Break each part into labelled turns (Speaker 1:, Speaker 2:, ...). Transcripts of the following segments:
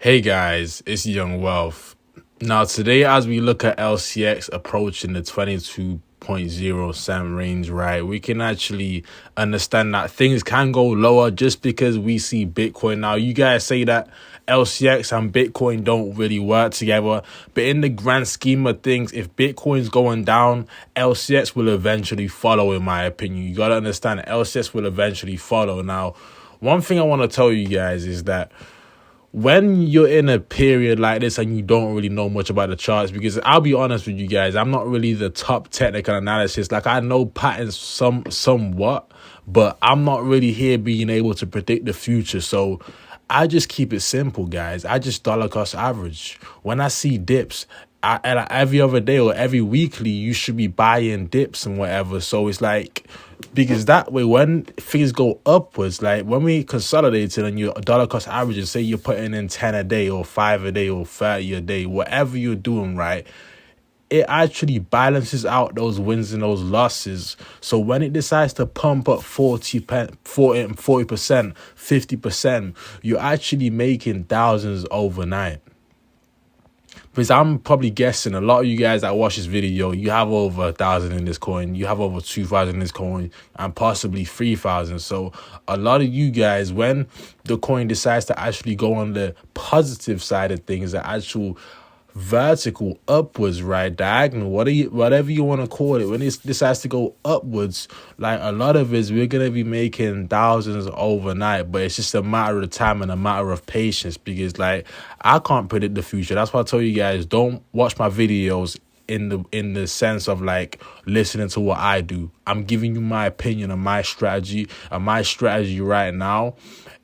Speaker 1: Hey guys, it's Young Wealth. Now today as we look at LCX approaching the 22.0 cent range, right, we can actually understand that things can go lower just because we see Bitcoin. Now you guys say that LCX and Bitcoin don't really work together, but in the grand scheme of things, if Bitcoin's going down, LCX will eventually follow, in my opinion. You gotta understand LCX will eventually follow. Now, one thing I want to tell you guys is that when you're in a period like this and you don't really know much about the charts, because I'll be honest with you guys, I'm not really the top technical analysis. Like, I know patterns somewhat, but I'm not really here being able to predict the future. So I just keep it simple, guys. I just dollar cost average. When I see dips, every other day or every weekly, you should be buying dips and whatever. So it's like, because that way, when things go upwards, like when we consolidate it and your dollar cost averages, say you're putting in 10 a day or 5 a day or 30 a day, whatever you're doing, right, it actually balances out those wins and those losses. So when it decides to pump up 40%, 50%, you're actually making thousands overnight. Because I'm probably guessing a lot of you guys that watch this video, you have over 1,000 in this coin, you have over 2,000 in this coin, and possibly 3,000. So a lot of you guys, when the coin decides to actually go on the positive side of things, the actual vertical upwards, right, diagonal, whatever you want to call it, when it decides to go upwards, like a lot of us, we're gonna be making thousands overnight. But it's just a matter of time and a matter of patience, because like I can't predict the future. That's why I tell you guys, don't watch my videos in the sense of like listening to what I do. I'm giving you my opinion on my strategy, and my strategy right now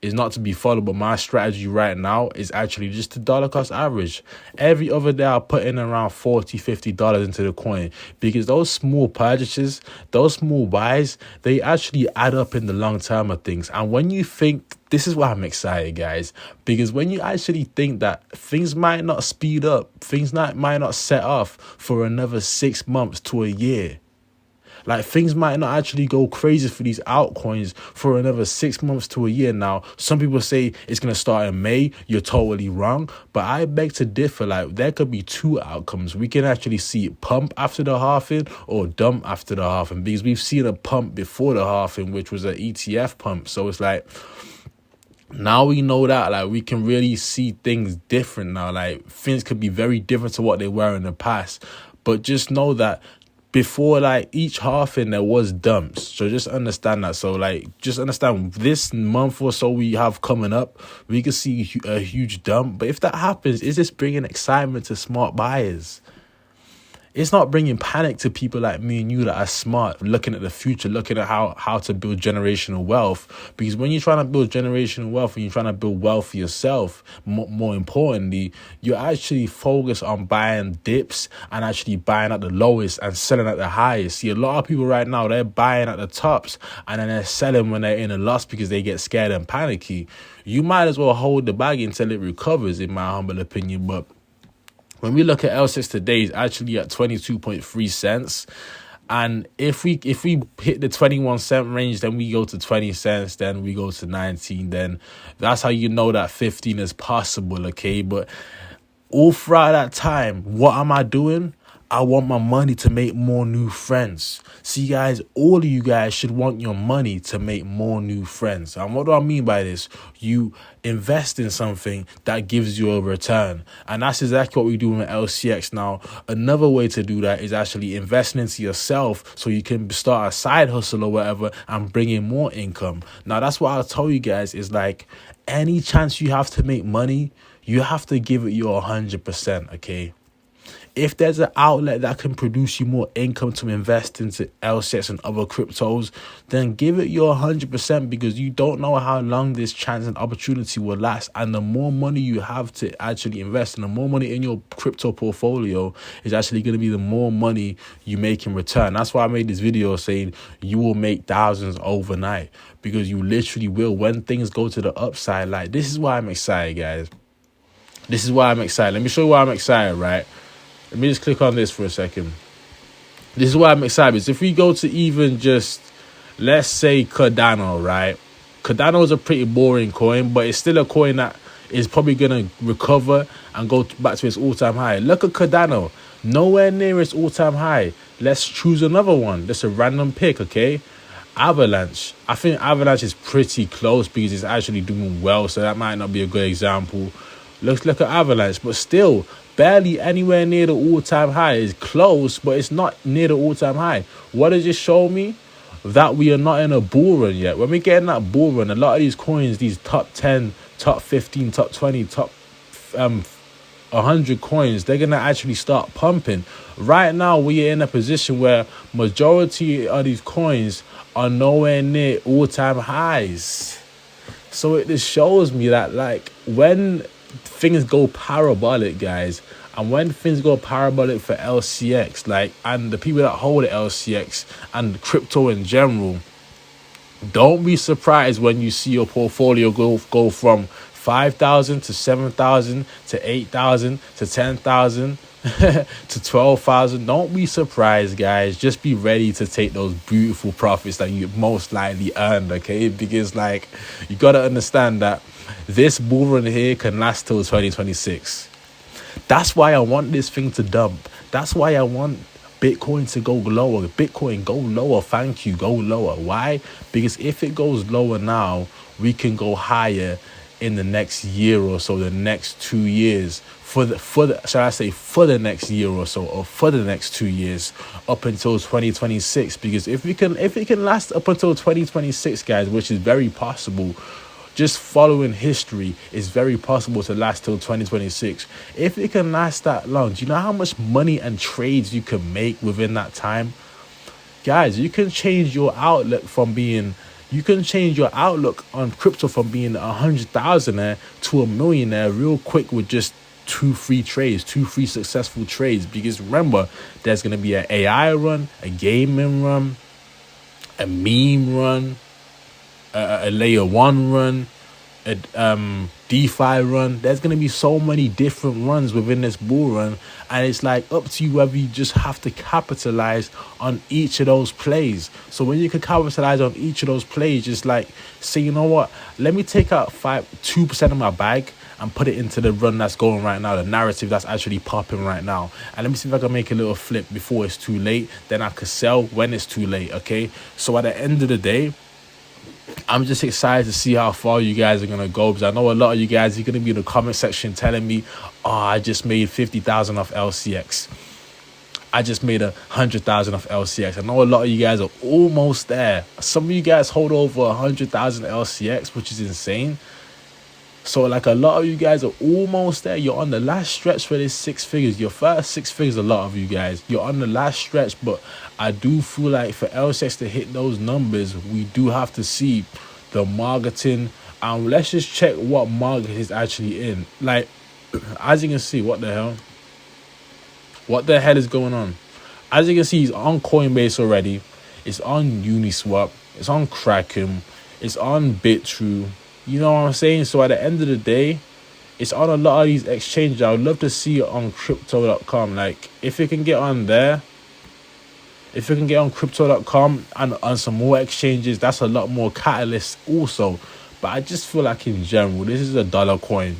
Speaker 1: is not to be followed, but my strategy right now is actually just to dollar cost average. Every other day I put in around $40-$50 into the coin, because those small purchases, those small buys, they actually add up in the long term of things. And when you think, this is why I'm excited, guys, because when you actually think that things might not speed up, things might not set off for another 6 months to a year. Like, things might not actually go crazy for these altcoins for another 6 months to a year. Now, some people say it's going to start in May. You're totally wrong. But I beg to differ. Like, there could be two outcomes. We can actually see it pump after the halving or dump after the halving, because we've seen a pump before the halving, which was an ETF pump. So it's like, now we know that, like, we can really see things different now. Like, things could be very different to what they were in the past. But just know that before, like, each halving, there was dumps. So just understand that. So, like, just understand this month or so we have coming up, we can see a huge dump. But if that happens, is this bringing excitement to smart buyers? It's not bringing panic to people like me and you that are smart, looking at the future, looking at how to build generational wealth. Because when you're trying to build generational wealth and you're trying to build wealth for yourself, more importantly, you're actually focused on buying dips and actually buying at the lowest and selling at the highest. See, a lot of people right now, they're buying at the tops and then they're selling when they're in a loss because they get scared and panicky. You might as well hold the bag until it recovers, in my humble opinion. But when we look at LCX today, it's actually at 22.3 cents. And if we hit the 21 cent range, then we go to 20 cents, then we go to 19, then that's how you know that 15 is possible, okay? But all throughout that time, what am I doing? I want my money to make more new friends. See, guys, all of you guys should want your money to make more new friends. And what do I mean by this? You invest in something that gives you a return. And that's exactly what we do with LCX now. Another way to do that is actually investing into yourself so you can start a side hustle or whatever and bring in more income. Now, that's what I'll tell you guys is, like, any chance you have to make money, you have to give it your 100%, okay? If there's an outlet that can produce you more income to invest into LCX and other cryptos, then give it your 100%, because you don't know how long this chance and opportunity will last. And the more money you have to actually invest, and the more money in your crypto portfolio is actually going to be the more money you make in return. That's why I made this video saying you will make thousands overnight, because you literally will when things go to the upside. Like, this is why I'm excited, guys. This is why I'm excited. Let me show you why I'm excited, right? Let me just click on this for a second. This is why I'm excited. Because if we go to even just, let's say, Cardano, right? Cardano is a pretty boring coin, but it's still a coin that is probably gonna recover and go back to its all-time high. Look at Cardano, nowhere near its all-time high. Let's choose another one. That's a random pick, okay? Avalanche. I think Avalanche is pretty close because it's actually doing well, so that might not be a good example. Let's look at Avalanche, but still barely anywhere near the all-time high. It's close, but it's not near the all-time high. What does it show me? That we are not in a bull run yet. When we get in that bull run, a lot of these coins, these top 10, top 15, top 20, top 100 coins, they're gonna actually start pumping. Right now we are in a position where majority of these coins are nowhere near all-time highs. So it just shows me that, like, when things go parabolic, guys, and when things go parabolic for LCX, like, and the people that hold LCX and crypto in general, don't be surprised when you see your portfolio go from 5,000 to 7,000 to 8,000 to 10,000 to 12,000. Don't be surprised, guys. Just be ready to take those beautiful profits that you most likely earned, okay? Because, like, you got to understand that this bull run here can last till 2026. That's why I want this thing to dump. That's why I want Bitcoin to go lower. Bitcoin, go lower. Thank you. Go lower. Why? Because if it goes lower now, we can go higher in the next year or so, the next 2 years, for the next year or so, or for the next 2 years, up until 2026. Because if it can last up until 2026, guys, which is very possible, just following history, is very possible to last till 2026. If it can last that long, do you know how much money and trades you can make within that time? Guys, you can change your outlook on crypto from being 100,000 to a millionaire real quick with just 2-3 successful trades. Because remember, there's going to be an AI run, a gaming run, a meme run, a layer 1 run, a DeFi run. There's going to be so many different runs within this bull run, and it's like up to you whether you just have to capitalize on each of those plays. So when you can capitalize on each of those plays, just like say, you know what, let me take out 2% of my bag and put it into the run that's going right now, the narrative that's actually popping right now, and let me see if I can make a little flip before it's too late. Then I could sell when it's too late. Okay, so at the end of the day, I'm just excited to see how far you guys are going to go, because I know a lot of you guys are going to be in the comment section telling me, oh, I just made 50,000 off LCX. I just made 100,000 off LCX. I know a lot of you guys are almost there. Some of you guys hold over 100,000 LCX, which is insane. So, like, a lot of you guys are almost there. You're on the last stretch for this 6 figures. Your first 6 figures, a lot of you guys. You're on the last stretch, but I do feel like for LCX to hit those numbers, we do have to see the marketing. And let's just check what market is actually in. Like, as you can see, what the hell? What the hell is going on? As you can see, it's on Coinbase already. It's on Uniswap. It's on Kraken. It's on BitTrue. You know what I'm saying? So at the end of the day, it's on a lot of these exchanges. I would love to see it on crypto.com. Like, if it can get on there, if it can get on crypto.com and on some more exchanges, that's a lot more catalyst also. But I just feel like in general, this is a dollar coin.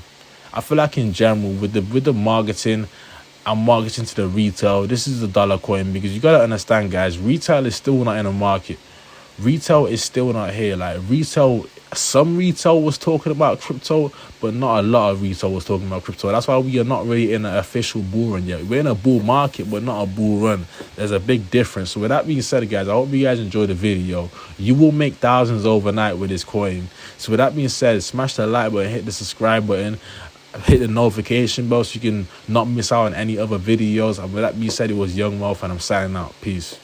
Speaker 1: I feel like in general, with the marketing and marketing to the retail, this is a dollar coin. Because you got to understand, guys, retail is still not in the market. Retail is still not here. Like, retail, some retail was talking about crypto, but not a lot of retail was talking about crypto. That's why we are not really in an official bull run yet. We're in a bull market, but not a bull run. There's a big difference. So with that being said, guys, I hope you guys enjoyed the video. You will make thousands overnight with this coin. So with that being said, smash the like button, hit the subscribe button, hit the notification bell so you can not miss out on any other videos. And with that being said, it was Young Wealth, and I'm signing out. Peace.